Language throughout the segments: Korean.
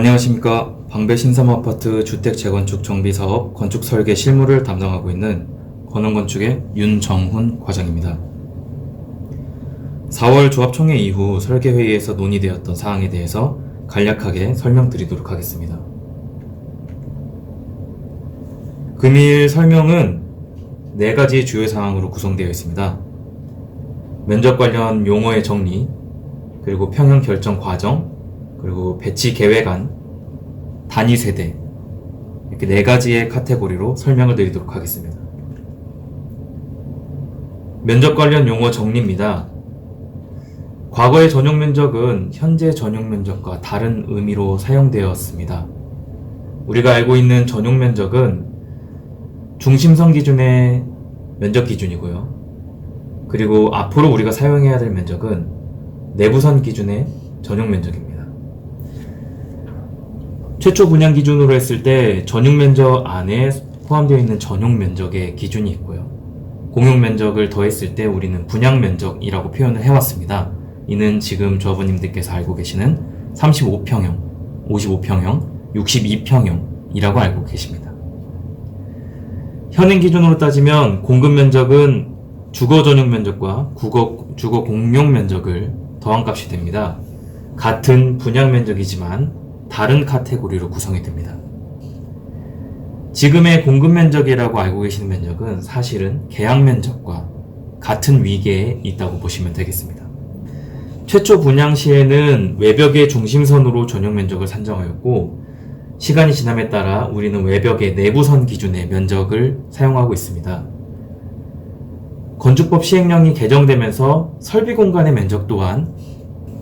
안녕하십니까. 방배 신삼아파트 주택 재건축 정비사업 건축 설계 실무를 담당하고 있는 건원건축의 윤정훈 과장입니다. 4월 조합총회 이후 설계회의에서 논의되었던 사항에 대해서 간략하게 설명드리도록 하겠습니다. 금일 설명은 4가지 주요 사항으로 구성되어 있습니다. 면적 관련 용어의 정리, 그리고 평형 결정 과정, 그리고 배치 계획안, 단위 세대, 이렇게 4가지의 카테고리로 설명을 드리도록 하겠습니다. 면적 관련 용어 정리입니다. 과거의 전용 면적은 현재 전용 면적과 다른 의미로 사용되었습니다. 우리가 알고 있는 전용 면적은 중심선 기준의 면적 기준이고요. 그리고 앞으로 우리가 사용해야 될 면적은 내부선 기준의 전용 면적입니다. 최초 분양 기준으로 했을 때 전용 면적 안에 포함되어 있는 전용 면적의 기준이 있고요. 공용 면적을 더했을 때 우리는 분양 면적이라고 표현을 해왔습니다. 이는 지금 조합원님들께서 알고 계시는 35평형, 55평형, 62평형이라고 알고 계십니다. 현행 기준으로 따지면 공급 면적은 주거 전용 면적과 주거 공용 면적을 더한 값이 됩니다. 같은 분양 면적이지만 다른 카테고리로 구성이 됩니다. 지금의 공급 면적이라고 알고 계시는 면적은 사실은 계약 면적과 같은 위계에 있다고 보시면 되겠습니다. 최초 분양 시에는 외벽의 중심선으로 전용 면적을 산정하였고, 시간이 지남에 따라 우리는 외벽의 내부선 기준의 면적을 사용하고 있습니다. 건축법 시행령이 개정되면서 설비 공간의 면적 또한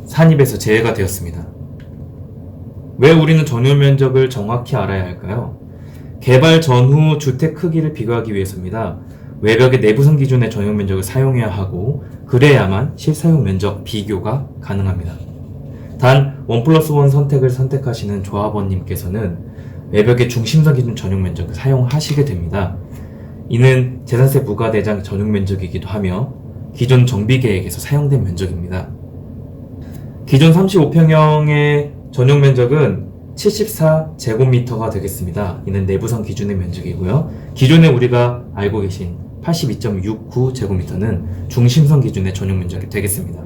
산입에서 제외가 되었습니다. 왜 우리는 전용 면적을 정확히 알아야 할까요? 개발 전후 주택 크기를 비교하기 위해서입니다. 외벽의 내부선 기준의 전용 면적을 사용해야 하고, 그래야만 실사용 면적 비교가 가능합니다. 단 1+1 선택을 선택하시는 조합원님께서는 외벽의 중심선 기준 전용 면적을 사용하시게 됩니다. 이는 재산세 부과 대상 전용 면적이기도 하며 기존 정비계획에서 사용된 면적입니다. 기존 35평형의 전용 면적은 74제곱미터가 되겠습니다. 이는 내부선 기준의 면적이고요. 기존에 우리가 알고 계신 82.69제곱미터는 중심선 기준의 전용 면적이 되겠습니다.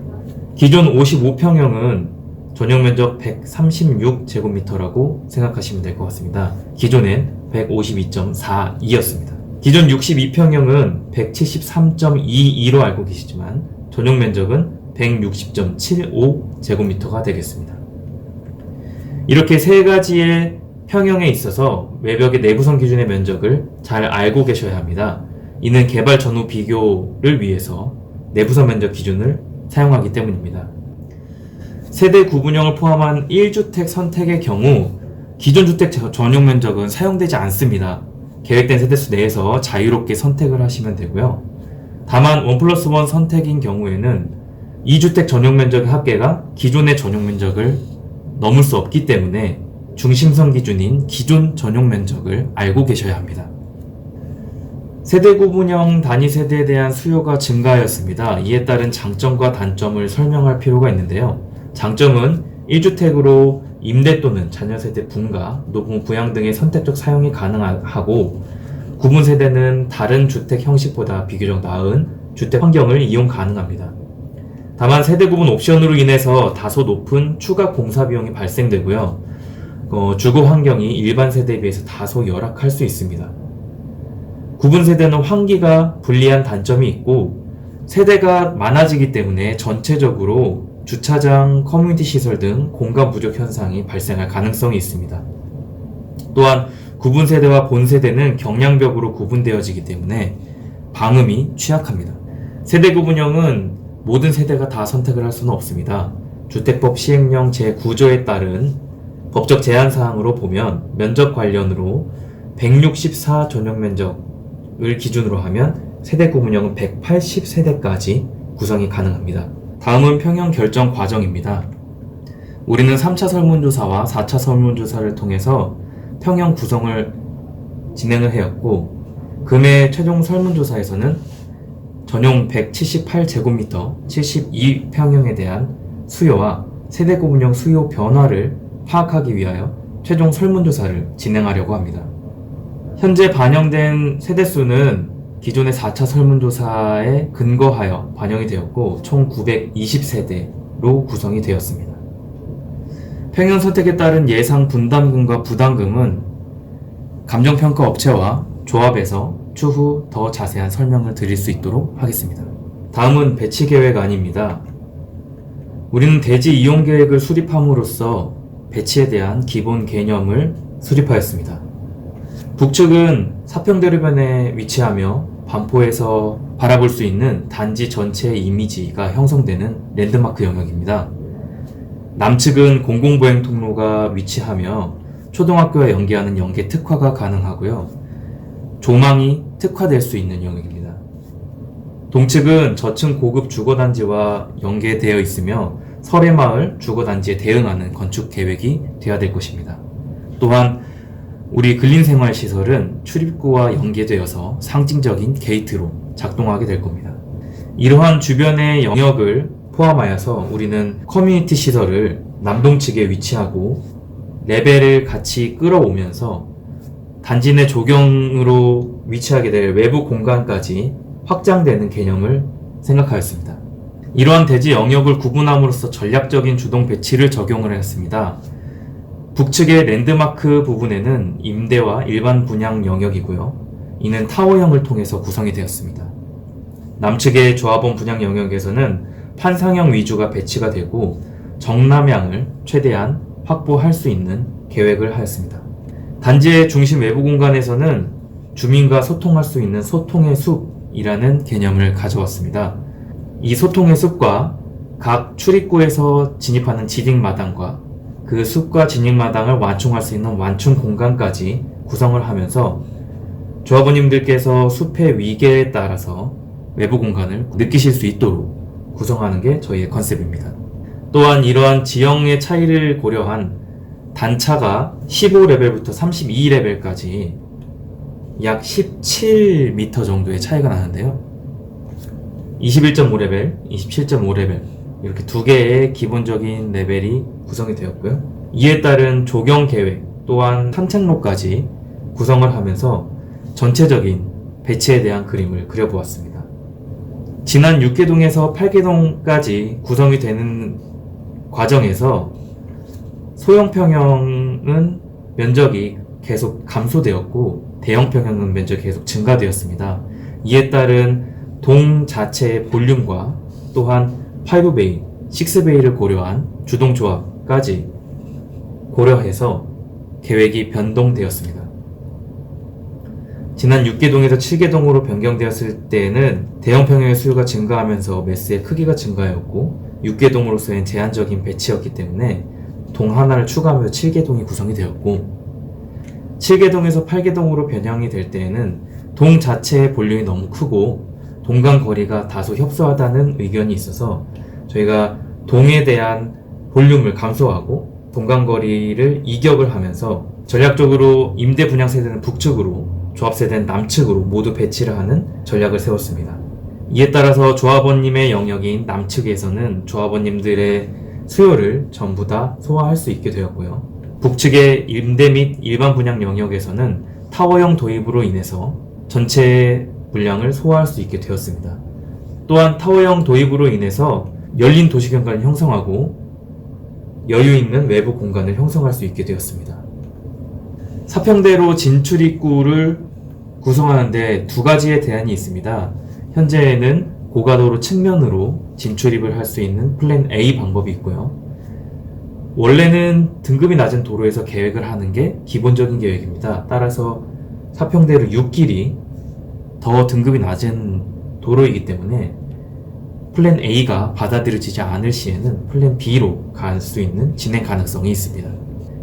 기존 55평형은 전용 면적 136제곱미터라고 생각하시면 될 것 같습니다. 기존엔 152.42였습니다. 기존 62평형은 173.22로 알고 계시지만 전용 면적은 160.75제곱미터가 되겠습니다. 이렇게 3가지의 평형에 있어서 외벽의 내부선 기준의 면적을 잘 알고 계셔야 합니다. 이는 개발 전후 비교를 위해서 내부선 면적 기준을 사용하기 때문입니다. 세대 구분형을 포함한 1주택 선택의 경우 기존 주택 전용 면적은 사용되지 않습니다. 계획된 세대수 내에서 자유롭게 선택을 하시면 되고요. 다만 1+1 선택인 경우에는 2주택 전용 면적의 합계가 기존의 전용 면적을 넘을 수 없기 때문에 중심선 기준인 기존 전용 면적을 알고 계셔야 합니다. 세대 구분형 단위 세대에 대한 수요가 증가하였습니다. 이에 따른 장점과 단점을 설명할 필요가 있는데요. 장점은 1주택으로 임대 또는 자녀 세대 분가, 노부모 부양 등의 선택적 사용이 가능하고, 구분 세대는 다른 주택 형식보다 비교적 나은 주택 환경을 이용 가능합니다. 다만 세대 구분 옵션으로 인해서 다소 높은 추가 공사 비용이 발생되고요. 주거 환경이 일반 세대에 비해서 다소 열악할 수 있습니다. 구분 세대는 환기가 불리한 단점이 있고, 세대가 많아지기 때문에 전체적으로 주차장, 커뮤니티 시설 등 공간 부족 현상이 발생할 가능성이 있습니다. 또한 구분 세대와 본 세대는 경량벽으로 구분되어지기 때문에 방음이 취약합니다. 세대 구분형은 모든 세대가 다 선택을 할 수는 없습니다. 주택법 시행령 제9조에 따른 법적 제한사항으로 보면 면적 관련으로 164 전용 면적을 기준으로 하면 세대 구분형은 180세대까지 구성이 가능합니다. 다음은 평형 결정 과정입니다. 우리는 3차 설문조사와 4차 설문조사를 통해서 평형 구성을 진행을 해왔고, 금해 최종 설문조사에서는 전용 178제곱미터 72평형에 대한 수요와 세대 구분형 수요 변화를 파악하기 위하여 최종 설문조사를 진행하려고 합니다. 현재 반영된 세대수는 기존의 4차 설문조사에 근거하여 반영이 되었고 총 920세대로 구성이 되었습니다. 평형 선택에 따른 예상 분담금과 부담금은 감정평가 업체와 조합에서 추후 더 자세한 설명을 드릴 수 있도록 하겠습니다. 다음은 배치 계획안입니다. 우리는 대지 이용 계획을 수립함으로써 배치에 대한 기본 개념을 수립하였습니다. 북측은 사평대로변에 위치하며 반포에서 바라볼 수 있는 단지 전체의 이미지가 형성되는 랜드마크 영역입니다. 남측은 공공보행 통로가 위치하며 초등학교와 연계하는 연계 특화가 가능하고요. 조망이 특화될 수 있는 영역입니다. 동측은 저층 고급 주거단지와 연계되어 있으며 설해마을 주거단지에 대응하는 건축 계획이 되어야 될 것입니다. 또한 우리 근린생활시설은 출입구와 연계되어서 상징적인 게이트로 작동하게 될 겁니다. 이러한 주변의 영역을 포함하여서 우리는 커뮤니티 시설을 남동측에 위치하고 레벨을 같이 끌어오면서 단지 내 조경으로 위치하게 될 외부 공간까지 확장되는 개념을 생각하였습니다. 이러한 대지 영역을 구분함으로써 전략적인 주동 배치를 적용을 했습니다. 북측의 랜드마크 부분에는 임대와 일반 분양 영역이고요. 이는 타워형을 통해서 구성이 되었습니다. 남측의 조합원 분양 영역에서는 판상형 위주가 배치가 되고 정남향을 최대한 확보할 수 있는 계획을 하였습니다. 단지의 중심 외부 공간에서는 주민과 소통할 수 있는 소통의 숲이라는 개념을 가져왔습니다. 이 소통의 숲과 각 출입구에서 진입하는 진입마당과 그 숲과 진입마당을 완충할 수 있는 완충 공간까지 구성을 하면서 조합원님들께서 숲의 위계에 따라서 외부 공간을 느끼실 수 있도록 구성하는 게 저희의 컨셉입니다. 또한 이러한 지형의 차이를 고려한 단차가 15레벨부터 32레벨까지 약 17m 정도의 차이가 나는데요. 21.5레벨, 27.5레벨 이렇게 두 개의 기본적인 레벨이 구성이 되었고요. 이에 따른 조경 계획 또한 산책로까지 구성을 하면서 전체적인 배치에 대한 그림을 그려보았습니다. 지난 6개동에서 8개동까지 구성이 되는 과정에서 소형 평형은 면적이 계속 감소되었고 대형 평형은 면적이 계속 증가되었습니다. 이에 따른 동 자체의 볼륨과 또한 5베이, 6베이를 고려한 주동조합까지 고려해서 계획이 변동되었습니다. 지난 6개동에서 7개동으로 변경되었을 때에는 대형 평형의 수요가 증가하면서 매스의 크기가 증가하였고 6개동으로서의 제한적인 배치였기 때문에 동 하나를 추가하며 7개동이 구성이 되었고 7개동에서 8개동으로 변형이 될 때에는 동 자체의 볼륨이 너무 크고 동간 거리가 다소 협소하다는 의견이 있어서 저희가 동에 대한 볼륨을 감소하고 동간 거리를 이격을 하면서 전략적으로 임대 분양 세대는 북측으로 조합 세대는 남측으로 모두 배치를 하는 전략을 세웠습니다. 이에 따라서 조합원님의 영역인 남측에서는 조합원님들의 수요를 전부 다 소화할 수 있게 되었고요. 북측의 임대 및 일반 분양 영역에서는 타워형 도입으로 인해서 전체 물량을 소화할 수 있게 되었습니다. 또한 타워형 도입으로 인해서 열린 도시경관을 형성하고 여유 있는 외부 공간을 형성할 수 있게 되었습니다. 사평대로 진출입구를 구성하는데 두 가지의 대안이 있습니다. 현재는 고가도로 측면으로 진출입을 할 수 있는 플랜 A 방법이 있고요. 원래는 등급이 낮은 도로에서 계획을 하는 게 기본적인 계획입니다. 따라서 사평대로 6길이 더 등급이 낮은 도로이기 때문에 플랜 A가 받아들여지지 않을 시에는 플랜 B로 갈 수 있는 진행 가능성이 있습니다.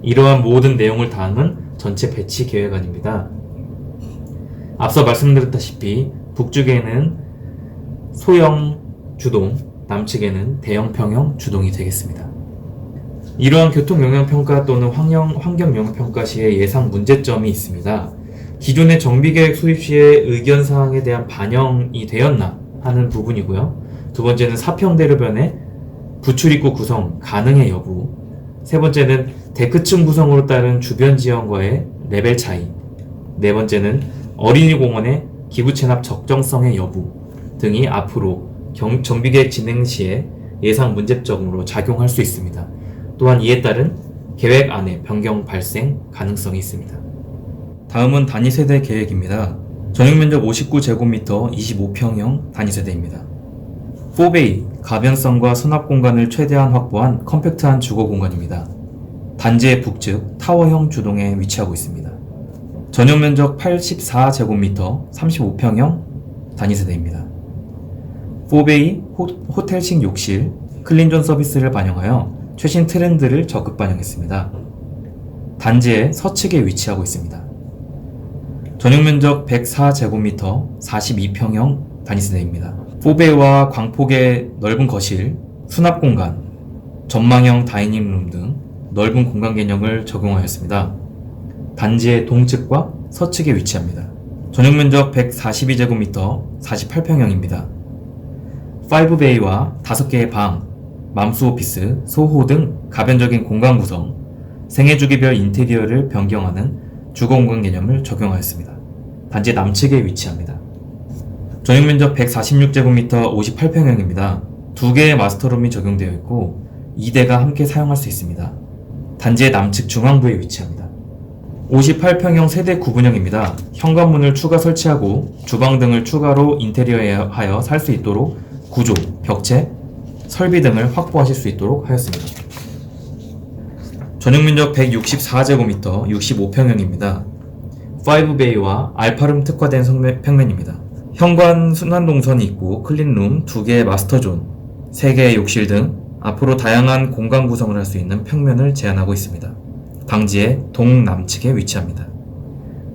이러한 모든 내용을 담은 전체 배치 계획안입니다. 앞서 말씀드렸다시피 북쪽에는 소형 주동, 남측에는 대형 평형 주동이 되겠습니다. 이러한 교통영향평가 또는 환경영향평가 시에 예상 문제점이 있습니다. 기존의 정비계획 수립 시의 의견사항에 대한 반영이 되었나 하는 부분이고요. 두 번째는 사평대로변의 부출입구 구성 가능의 여부, 세 번째는 데크층 구성으로 따른 주변 지형과의 레벨 차이. 네 번째는 어린이 공원의 기부 체납 적정성의 여부 등이 앞으로 정비계획 진행 시에 예상 문제점으로 작용할 수 있습니다. 또한 이에 따른 계획 안에 변경 발생 가능성이 있습니다. 다음은 단위세대 계획입니다. 전용면적 59제곱미터 25평형 단위세대입니다. 4베이, 가변성과 수납 공간을 최대한 확보한 컴팩트한 주거 공간입니다. 단지의 북측 타워형 주동에 위치하고 있습니다. 전용면적 84제곱미터 35평형 단위세대입니다. 4베이 호텔식 욕실, 클린존 서비스를 반영하여 최신 트렌드를 적극 반영했습니다. 단지의 서측에 위치하고 있습니다. 전용면적 104제곱미터 42평형 단위세대입니다. 4베이와 광폭의 넓은 거실, 수납 공간, 전망형 다이닝룸 등 넓은 공간 개념을 적용하였습니다. 단지의 동측과 서측에 위치합니다. 전용면적 142제곱미터 48평형입니다. 5베이와 5개의 방, 맘수 오피스, 소호 등 가변적인 공간 구성, 생애주기별 인테리어를 변경하는 주거공간 개념을 적용하였습니다. 단지 남측에 위치합니다. 전용면적 146제곱미터 58평형입니다. 2개의 마스터룸이 적용되어 있고 2대가 함께 사용할 수 있습니다. 단지의 남측 중앙부에 위치합니다. 58평형 세대 구분형입니다. 현관문을 추가 설치하고 주방 등을 추가로 인테리어하여 살 수 있도록 구조, 벽체, 설비 등을 확보하실 수 있도록 하였습니다. 전용면적 164제곱미터 65평형입니다. 5베이와 알파룸 특화된 평면입니다. 현관 순환동선이 있고 클린룸, 2개의 마스터존, 3개의 욕실 등 앞으로 다양한 공간 구성을 할 수 있는 평면을 제한하고 있습니다. 방지의 동남측에 위치합니다.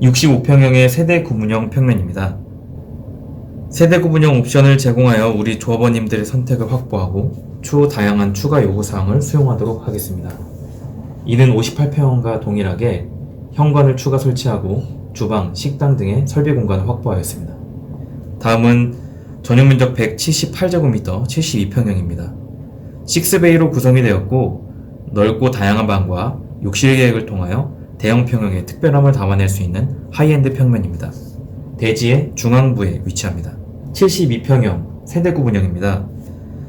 65평형의 세대 구분형 평면입니다. 세대 구분형 옵션을 제공하여 우리 조합원님들의 선택을 확보하고 추후 다양한 추가 요구사항을 수용하도록 하겠습니다. 이는 58평형과 동일하게 현관을 추가 설치하고 주방, 식당 등의 설비 공간을 확보하였습니다. 다음은 전용면적 178제곱미터 72평형입니다. 6베이로 구성이 되었고 넓고 다양한 방과 욕실 계획을 통하여 대형 평형의 특별함을 담아낼 수 있는 하이엔드 평면입니다. 대지의 중앙부에 위치합니다. 72평형 세대 구분형입니다.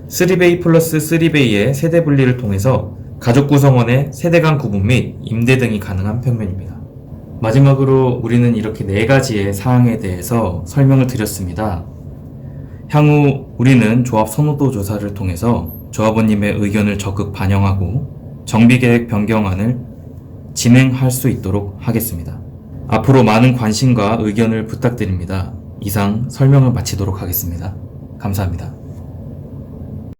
3베이 플러스 3베이의 세대 분리를 통해서 가족 구성원의 세대 간 구분 및 임대 등이 가능한 평면입니다. 마지막으로 우리는 이렇게 4가지의 사항에 대해서 설명을 드렸습니다. 향후 우리는 조합 선호도 조사를 통해서 조합원님의 의견을 적극 반영하고 정비계획 변경안을 진행할 수 있도록 하겠습니다. 앞으로 많은 관심과 의견을 부탁드립니다. 이상 설명을 마치도록 하겠습니다. 감사합니다.